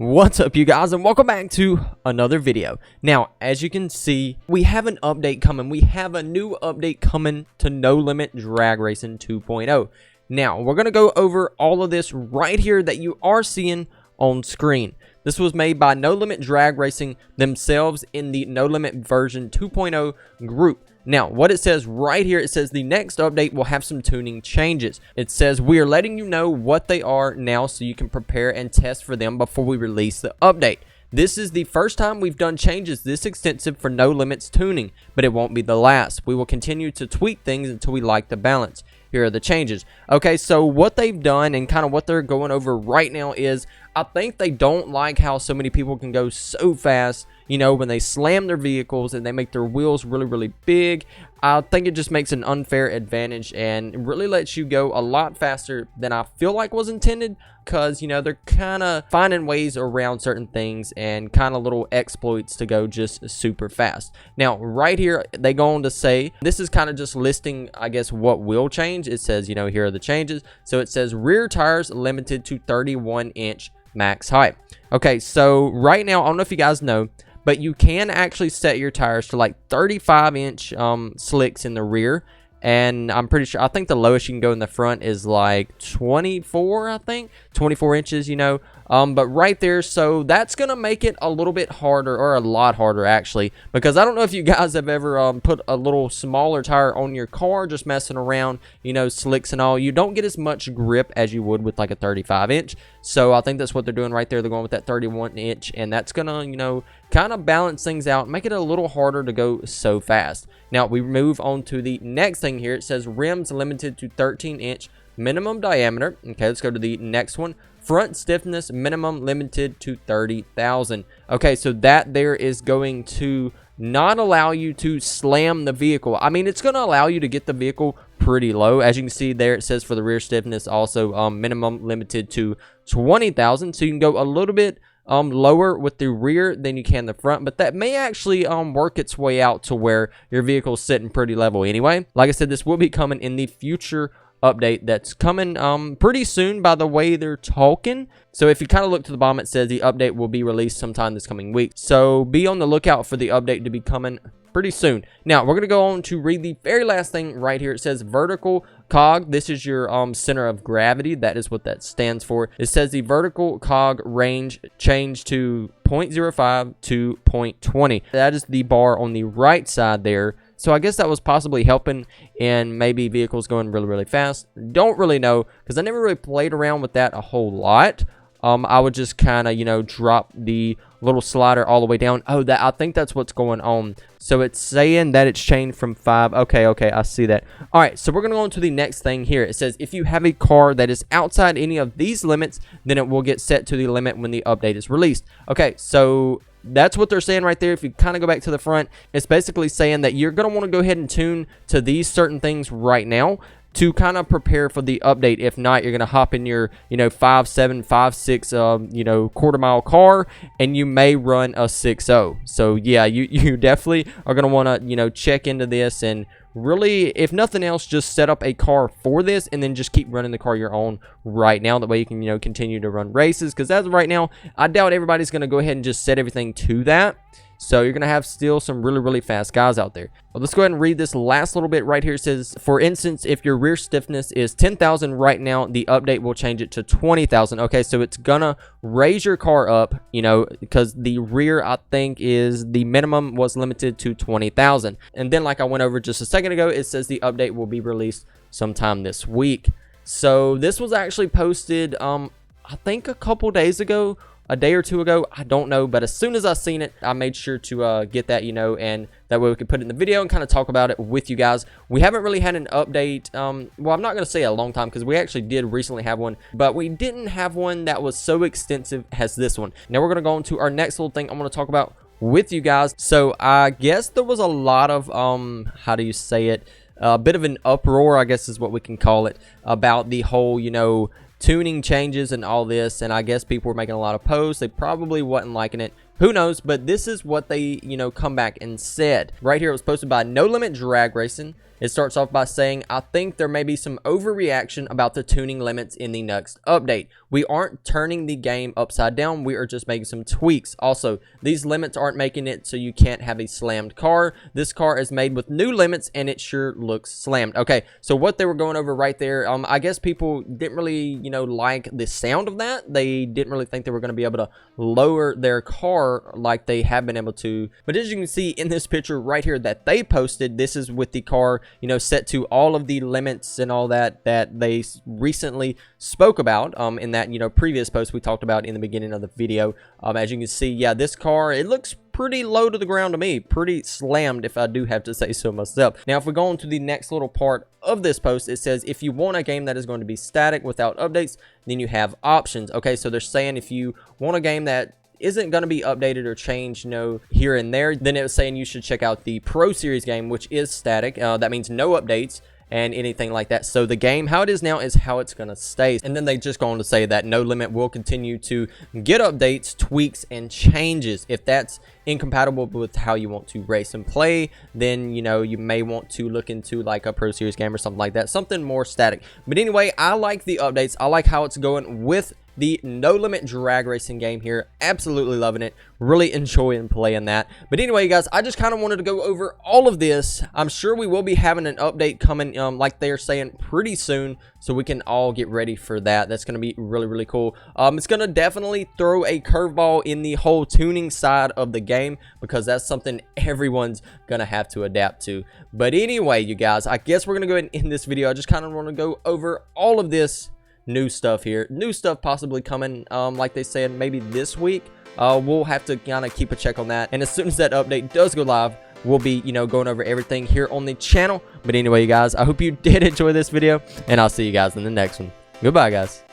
What's up, you guys, and welcome back to another video. Now, as you can see, we have an update coming. We have a new update coming to No Limit Drag Racing 2.0. Now, we're going to go over all of this right here that you are seeing on screen. This was made by No Limit Drag Racing themselves in the No Limit version 2.0 group. Now, what it says right here, it says the next update will have some tuning changes. It says we are letting you know what they are now so you can prepare and test for them before we release the update. This is the first time we've done changes this extensive for No Limits tuning, but it won't be the last. We will continue to tweak things until we like the balance. Here are the changes. Okay, so what they've done and kind of what they're going over right now is I think they don't like how so many people can go so fast, you know, when they slam their vehicles and they make their wheels really, really big. I think it just makes an unfair advantage and really lets you go a lot faster than I feel like was intended, because, you know, they're kind of finding ways around certain things and kind of little exploits to go just super fast. Now, right here, they go on to say, this is kind of just listing, I guess, what will change. It says, you know, here are the changes. So it says rear tires limited to 31-inch max height. Okay, so right now, I don't know if you guys know, but you can actually set your tires to like 35-inch slicks in the rear. And I'm pretty sure, I think the lowest you can go in the front is like 24, I think. 24 inches, you know. But right there, so that's going to make it a little bit harder, or a lot harder actually. Because I don't know if you guys have ever put a little smaller tire on your car, just messing around, you know, slicks and all. You don't get as much grip as you would with like a 35-inch. So I think that's what they're doing right there. They're going with that 31-inch. And that's going to, you know, kind of balance things out, make it a little harder to go so fast. Now, we move on to the next thing here. It says rims limited to 13-inch minimum diameter. Okay, let's go to the next one. Front stiffness minimum limited to 30,000. Okay, so that there is going to not allow you to slam the vehicle. I mean, it's going to allow you to get the vehicle pretty low. As you can see there, it says for the rear stiffness also minimum limited to 20,000. So you can go a little bit lower with the rear than you can the front, but that may actually work its way out to where your vehicle is sitting pretty level anyway. Like I said, this will be coming in the future update that's coming pretty soon by the way they're talking. So if you kind of look to the bottom, it says the update will be released sometime this coming week. So be on the lookout for the update to be coming pretty soon. Now, we're going to go on to read the very last thing right here. It says vertical cog. This is your center of gravity. That is what that stands for. It says the vertical cog range changed to 0.05 to 0.20. That is the bar on the right side there. So I guess that was possibly helping in maybe vehicles going really, really fast. Don't really know, because I never really played around with that a whole lot. I would just kind of, you know, drop the little slider all the way down. Oh, that, I think that's what's going on. So it's saying that it's changed from 5. Okay, I see that. All right, so we're going to go on to the next thing here. It says if you have a car that is outside any of these limits, then it will get set to the limit when the update is released. Okay, so that's what they're saying right there. If you kind of go back to the front, it's basically saying that you're going to want to go ahead and tune to these certain things right now to kind of prepare for the update. If not, you're going to hop in your, you know, 5.7, 5.6, you know, quarter-mile car, and you may run a 6.0. So, yeah, you definitely are going to want to, you know, check into this and really, if nothing else, just set up a car for this and then just keep running the car you're on right now. That way you can, you know, continue to run races, because as of right now, I doubt everybody's going to go ahead and just set everything to that. So you're going to have still some really, really fast guys out there. Well, let's go ahead and read this last little bit right here. It says, for instance, if your rear stiffness is 10,000 right now, the update will change it to 20,000. Okay, so it's going to raise your car up, you know, because the rear, I think, is the minimum was limited to 20,000. And then, like I went over just a second ago, it says the update will be released sometime this week. So this was actually posted, I think, a couple days ago. A day or two ago, I don't know, but as soon as I seen it, I made sure to get that, you know, and that way we could put it in the video and kind of talk about it with you guys. We haven't really had an update, well, I'm not going to say a long time, because we actually did recently have one, but we didn't have one that was so extensive as this one. Now we're going to go on to our next little thing I'm going to talk about with you guys. So I guess there was a lot of, how do you say it, a bit of an uproar, I guess is what we can call it, about the whole, you know, tuning changes and all this, and I guess people were making a lot of posts. They probably wasn't liking it. Who knows? But this is what they, come back and said. Right here, it was posted by No Limit Drag Racing. It starts off by saying, I think there may be some overreaction about the tuning limits in the next update. We aren't turning the game upside down. We are just making some tweaks. Also, these limits aren't making it so you can't have a slammed car. This car is made with new limits and it sure looks slammed. Okay, so what they were going over right there, I guess people didn't really, like the sound of that. They didn't really think they were going to be able to lower their car like they have been able to. But as you can see in this picture right here that they posted, this is with the car, set to all of the limits and all that they recently spoke about in that, previous post we talked about in the beginning of the video. As you can see, yeah, this car, it looks pretty low to the ground to me, pretty slammed if I do have to say so myself. Now, if we go on to the next little part of this post, it says, if you want a game that is going to be static without updates, then you have options. Okay, so they're saying if you want a game that isn't going to be updated or changed, here and there, then it was saying you should check out the Pro Series game, which is static. That means no updates and anything like that. So the game, how it is now, is how it's going to stay. And then they just go on to say that No Limit will continue to get updates, tweaks, and changes. If that's incompatible with how you want to race and play, then, you may want to look into like a Pro Series game or something like that, something more static. But anyway, I like the updates. I like how it's going with the No Limit Drag Racing game here. Absolutely loving it. Really enjoying playing that. But anyway, guys, I just kind of wanted to go over all of this. I'm sure we will be having an update coming, like they're saying, pretty soon, so we can all get ready for that. That's going to be really, really cool. It's going to definitely throw a curveball in the whole tuning side of the game, because that's something everyone's going to have to adapt to. But anyway, you guys, I guess we're going to go ahead and end this video. I just kind of want to go over all of this new stuff here. New stuff possibly coming, like they said, maybe this week. We'll have to kind of keep a check on that. And as soon as that update does go live, we'll be, going over everything here on the channel. But anyway, you guys, I hope you did enjoy this video, and I'll see you guys in the next one. Goodbye, guys.